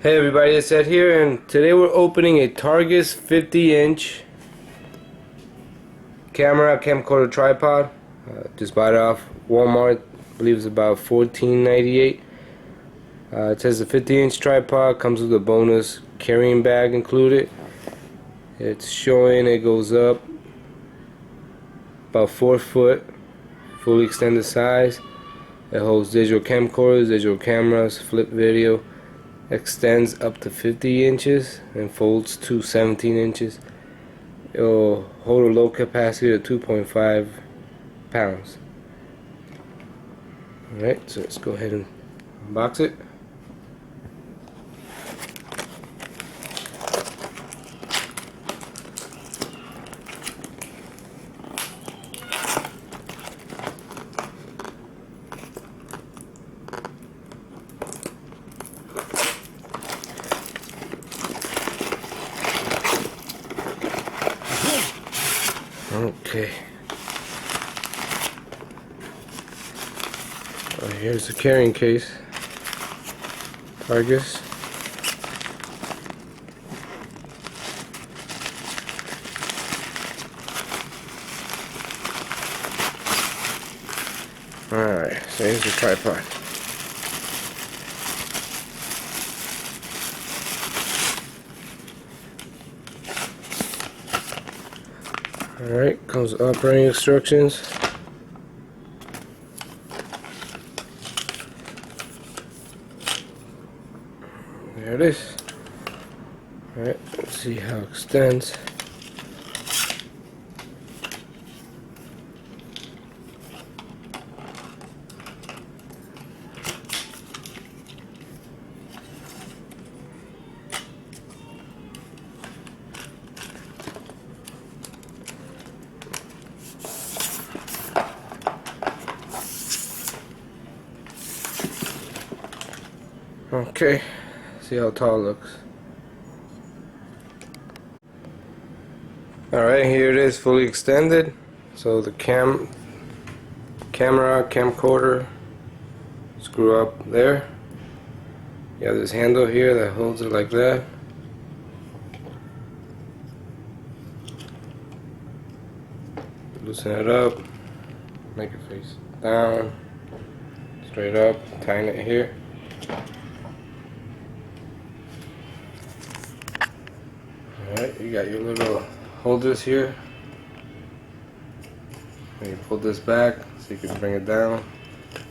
Hey everybody, it's Ed here, and today we're opening a Targus 50-inch camcorder tripod. Just bought it off Walmart. I believe it's about $14.98. It says the 50-inch tripod comes with a bonus carrying bag included. It's showing it goes up about 4 foot, fully extended size. It holds digital camcorders, digital cameras, flip video. Extends up to 50 inches and folds to 17 inches. It will hold a load capacity of 2.5 pounds. Alright, so let's go ahead and unbox it. Okay. Here's the carrying case. Targus. Alright, so here's the tripod. Alright, comes with operating instructions. There it is. Alright, let's see how it extends. Okay, see how tall it looks. Alright, here it is fully extended. So the camcorder screw up there. You have this handle here that holds it like that. Loosen it up, make it face down, straight up, tighten it here. Alright, you got your little holders here. And you pull this back so you can bring it down.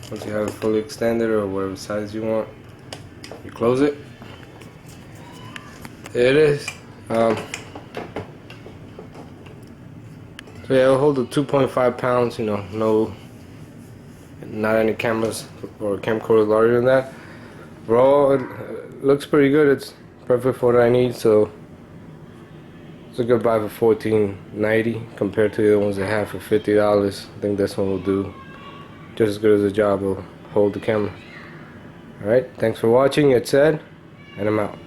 Once you have it fully extended or whatever size you want, you close it. There it is. So yeah, it'll hold the 2.5 pounds, you know, not any cameras or camcorder larger than that. Overall, it looks pretty good. It's perfect for what I need, so it's a good buy for $14.90 compared to the other ones that have for $50. I think this one will do just as good as the job. Will hold the camera. Alright, thanks for watching. It's Ed, and I'm out.